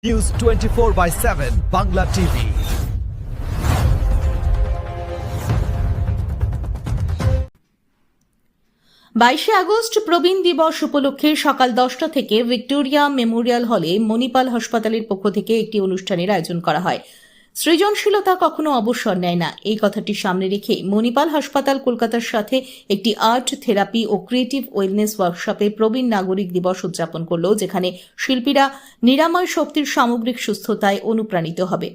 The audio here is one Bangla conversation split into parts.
News 24/7 Bangla TV. 22 আগস্ট প্রবীণ দিবস উপলক্ষে সকাল 10টা থেকে ভিক্টোরিয়া মেমোরিয়াল হলে মণিপাল হাসপাতালের পক্ষ থেকে একটি অনুষ্ঠানের আয়োজন করা হয়। সৃজনশীলতা কখনো অবসর নেয় না, এই কথাটি সামনে রেখে মণিপাল হাসপাতাল কলকাতার সাথে একটি আর্ট থেরাপি ও ক্রিয়েটিভ ওয়েলনেস ওয়ার্কশপে প্রবীণ নাগরিক দিবস উদযাপন করল, যেখানে শিল্পীরা নিরাময় শক্তির সামগ্রিক সুস্থতায় অনুপ্রাণিত হবে।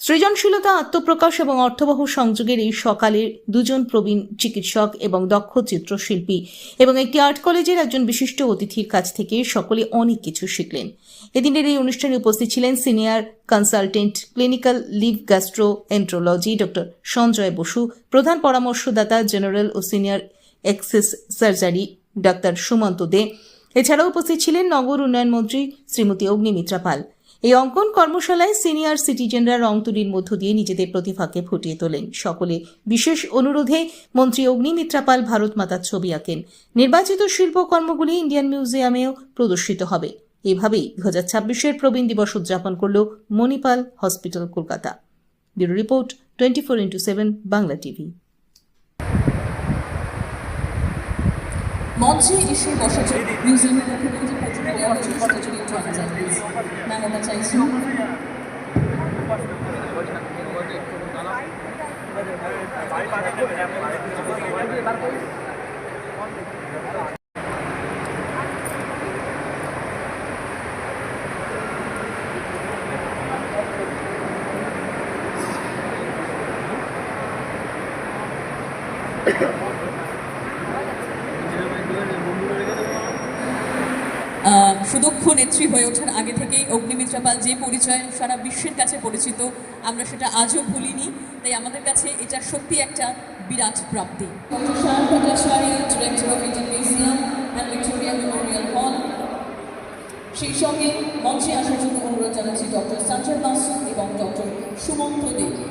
সৃজনশীলতা, আত্মপ্রকাশ এবং অর্থবহ সংযোগের এই সকালে দুজন প্রবীণ চিকিৎসক এবং দক্ষ চিত্রশিল্পী এবং একটি আর্ট কলেজের একজন বিশিষ্ট অতিথির কাছ থেকে সকলে অনেক কিছু শিখলেন। এদিনের এই অনুষ্ঠানে উপস্থিত ছিলেন senior consultant clinical lead gastroenterology doctor Sanjay Basu, প্রধান পরামর্শদাতা জেনারেল ও সিনিয়র এক্সেস সার্জারি ডাক্তার সুমন্ত দে। এছাড়াও উপস্থিত ছিলেন নগর উন্নয়ন মন্ত্রী শ্রীমতী অগ্নিমিত্রা পাল। এই অঙ্কন কর্মশালায় সিনিয়র সিটিজেনরা রং তুলির মধ্য দিয়ে নিজেদের প্রতিভাকে ফুটিয়ে তোলেন। সকলে বিশেষ অনুরোধে মন্ত্রী অগ্নিমিত্রা পাল ভারত মাতার ছবি আঁকেন। নির্বাচিত শিল্পকর্মগুলি ইন্ডিয়ান মিউজিয়ামেও প্রদর্শিত হবে। এভাবেই 2026-এর প্রবীণ দিবস উদযাপন করল Manipal hospital Kolkata. Bureau report 24/7 Bangla TV. মঞ্চে এসে বসেছে মিউজিয়ামের পক্ষ থেকে যে পত্রিকা দেওয়া হয়েছিল সেটা যদি একটু আনা যায় প্লিজ। ম্যাম আমরা চাইছি সুদক্ষ নেত্রী হয়ে ওঠার আগে থেকেই অগ্নিমিত্রা পাল যে পরিচয় সারা বিশ্বের কাছে পরিচিত, আমরা সেটা আজও ভুলিনি। তাই আমাদের কাছে এটা সত্যি একটা বিরাট প্রাপ্তি। Doctor Shayan Bhattacharya, director of Indian Museum and Victoria Memorial Hall, সেই সঙ্গে মঞ্চে আসার জন্য অনুরোধ জানাচ্ছি ডক্টর সঞ্জয় বসু এবং ডক্টর সুমন্ত দেকে।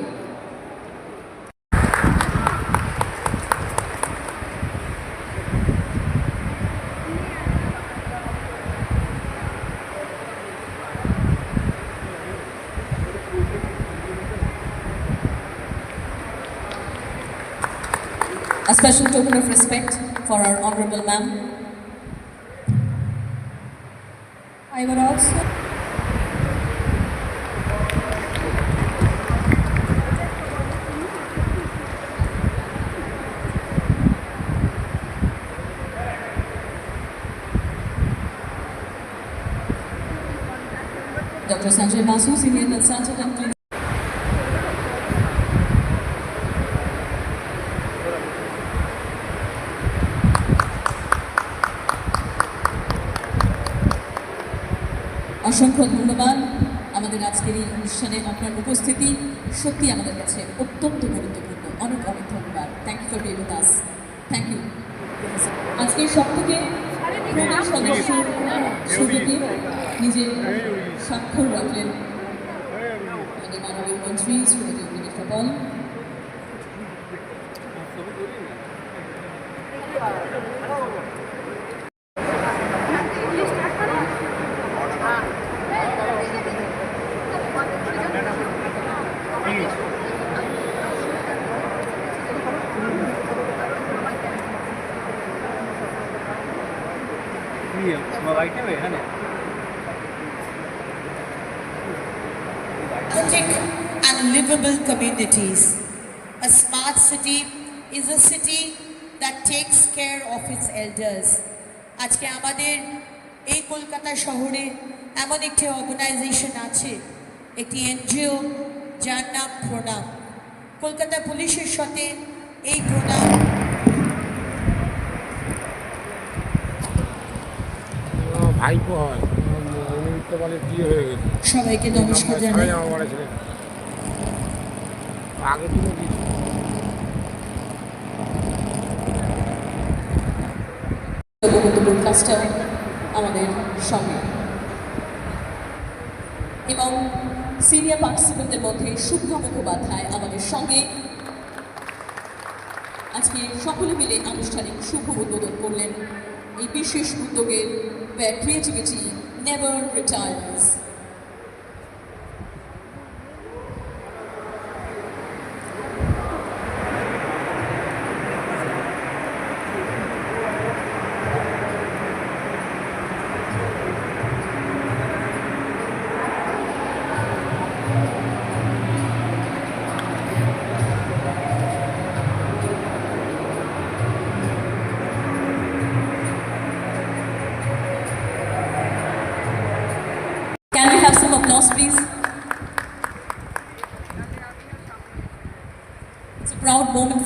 A special token of respect for our honorable ma'am. I would also Dr. Sanjay Basu, Senior Consultant and Clinical অসংখ্য ধন্যবাদ। আমাদের আজকের এই অনুষ্ঠানে আপনার উপস্থিতি সত্যি আমাদের কাছে অত্যন্ত গুরুত্বপূর্ণ। অনেক অনেক ধন্যবাদ। Thank you for being with us. Thank you. আজকের সব থেকে প্রবীণ সদস্য ছবিতে নিজের স্বাক্ষর রাখলেন আমাদের মাননীয় মন্ত্রী শ্রীমতী অগ্নিমিত্রা পাল। Authentic and livable communities. A smart city is a city that takes care of its elders. আজকে আমাদের এই কলকাতা শহরে এমন একটি অর্গানাইজেশন আছে, একটি এনজিও যার নাম প্রণাম। কলকাতা পুলিশের সাথে এই প্রণাম ভাইপো হয়, বিয়ে হয়ে গেছে। সবাইকে নমস্কার জানাই। আগের দিনে ব্রডকাস্টার আমাদের সঙ্গে এবং সিনিয়র পার্টিসিপেন্টদের মধ্যে শুভ্র মুখোপাধ্যায় আমাদের সঙ্গে আজকে সকলে মিলে আনুষ্ঠানিক শুভ উদ্বোধন করলেন এই বিশেষ উদ্যোগের where creativity never retires.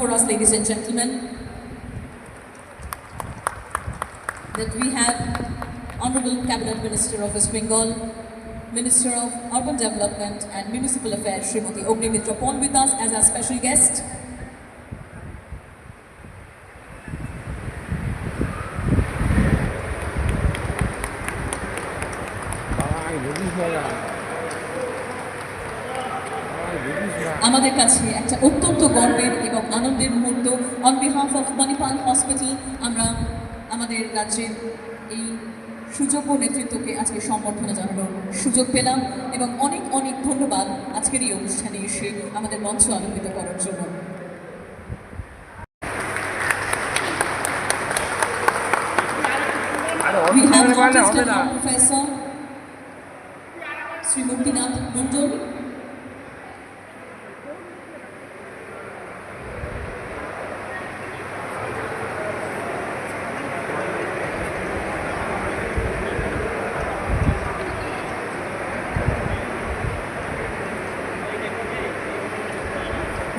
for us, ladies and gentlemen, that we have Honorable Cabinet Minister of West Bengal, Minister of Urban Development and Municipal Affairs, Srimati Ognimitra Pon, with us as our special guest. আমাদের কাছে একটা অত্যন্ত গর্বের এবং আনন্দের মুহূর্ত। On behalf of Manipal hospital আমরা আমাদের রাজ্যের এই সুযোগ্য নেতৃত্বকে আজকে সম্বর্ধনা জানানোর সুযোগ পেলাম এবং অনেক অনেক ধন্যবাদ আজকের এই অনুষ্ঠানে এসে আমাদের মঞ্চ আলোকিত করার জন্য। We have artist and law professor Sri Muktinath Mondol.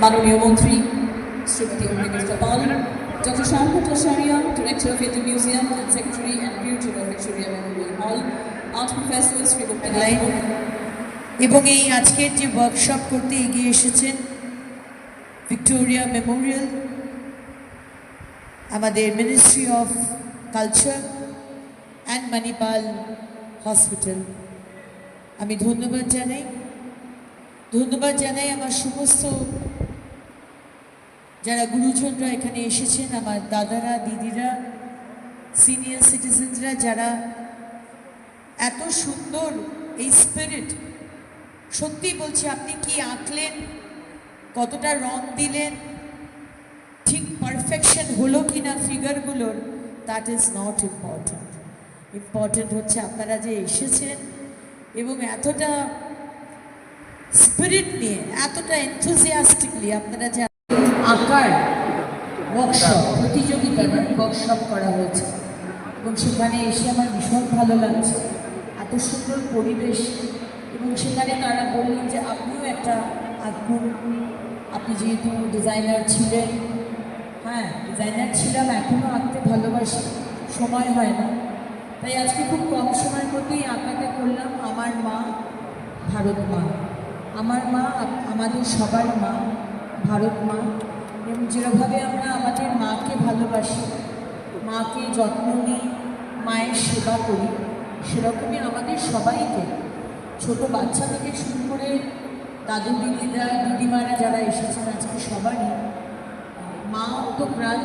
মাননীয় মন্ত্রী Shrimati Agnimitra Paul, doctor Shyam Bhattacharya, director of Indian Museum and secretary and curator of Victoria Memorial Hall, art professor Shri Muktinath, এবং এই আজকের যে ওয়ার্কশপ করতে এগিয়ে এসেছেন ভিক্টোরিয়া মেমোরিয়াল, আমাদের ministry of culture and Manipal hospital, আমি ধন্যবাদ জানাই আমার সমস্ত যারা গুরুজনরা এখানে এসেছেন, আমার দাদারা, দিদিরা, সিনিয়র সিটিজেন্সরা, যারা এত সুন্দর এই স্পিরিট, সত্যি বলছি, আপনি কি আঁকলেন, কতটা রং দিলেন, ঠিক পারফেকশন হলো কি না ফিগারগুলোর, দ্যাট ইজ নট ইম্পর্ট্যান্ট হচ্ছে আপনারা যে এসেছেন এবং এতটা স্পিরিট নিয়ে, এতটা এনথুজিয়াস্টিকলি আপনারা যে আঁকার ওয়ার্কশপ, প্রতিযোগিতা ওয়ার্কশপ করা হয়েছে এবং সেখানে এসে আমার ভীষণ ভালো লাগছে। এত সুন্দর পরিবেশ এবং সেখানে তারা বললেন যে আপনিও একটা আঁকুন, আপনি যেহেতু ডিজাইনার ছিলেন। হ্যাঁ, ডিজাইনার ছিলাম, এখনও আঁকতে ভালোবাসি, সময় হয় না, তাই আজকে খুব কম সময়ের মধ্যেই আঁকাটা করলাম। আমার মা ভারত মা, আমার মা আমাদের সবার মা, ভারত মা, এবং যেভাবে আমরা আমাদের মাকে ভালোবাসি, মাকে যত্ন নিই, মায়ের সেবা করি, সেরকমই আমাদের সবাইকে, ছোট বাচ্চা থেকে শুরু করে দাদু দিদিরা, দিদিমারা যারা এসেছেন আজকে, সবারই মা অন্তপ্রাণ,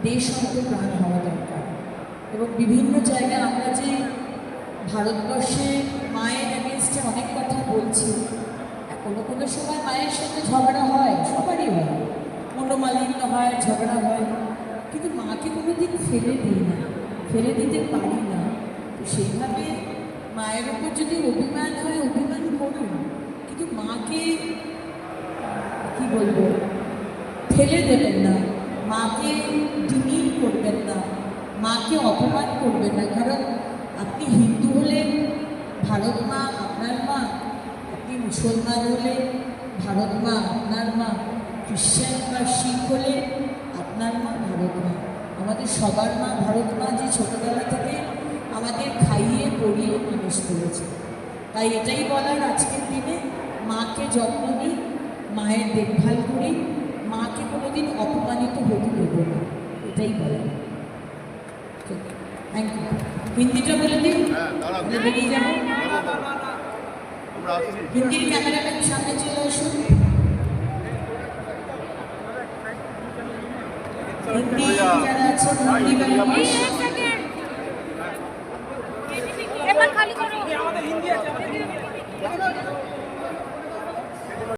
দেশ অন্তপ্রাণ হওয়া দরকার। এবং বিভিন্ন জায়গায় আমরা যে ভারতবর্ষে মায়ের এগেনস্টে অনেক কথা বলছি, কোনো সময় মায়ের সাথে ঝগড়া হয়, সবারই হয়, মনোমালিন্য হয়, ঝগড়া হয়, কিন্তু মাকে কোনোদিন ফেলে দিই না, ফেলে দিতে পারি না। তো সেইভাবে মায়ের ওপর যদি অভিমান হয়, অভিমান করুন, কিন্তু মাকে কি বলবো, ফেলে দেবেন না, মাকে ডিমিন করবেন না, মাকে অপমান করবেন না। কারণ আপনি হিন্দু হলে ভারত মা আপনার মা, আপনি মুসলমান হলে ভারত মা আপনার মা, খ্রিশ্চান বা শিখ হলে আপনার মা ভারত মা। আমাদের সবার মা ভারত মা, যে ছোটোবেলা থেকে আমাদের খাইয়ে পড়িয়ে মানুষ করেছে। তাই এটাই বলার আজকের দিনে, মাকে যত্ন নিই, মায়ের দেখভাল করি, মাকে কোনোদিন অপমানিত হতে দেব না, এটাই বলার। Thank you. হিন্দিটা বলে দিন, বেরিয়ে যাবো। হিন্দির ক্যামেরাম্যান সামনে চলে আসুন। হিন্দি যারা আছেন, হিন্দি বা ইংলিশ, এবার খালি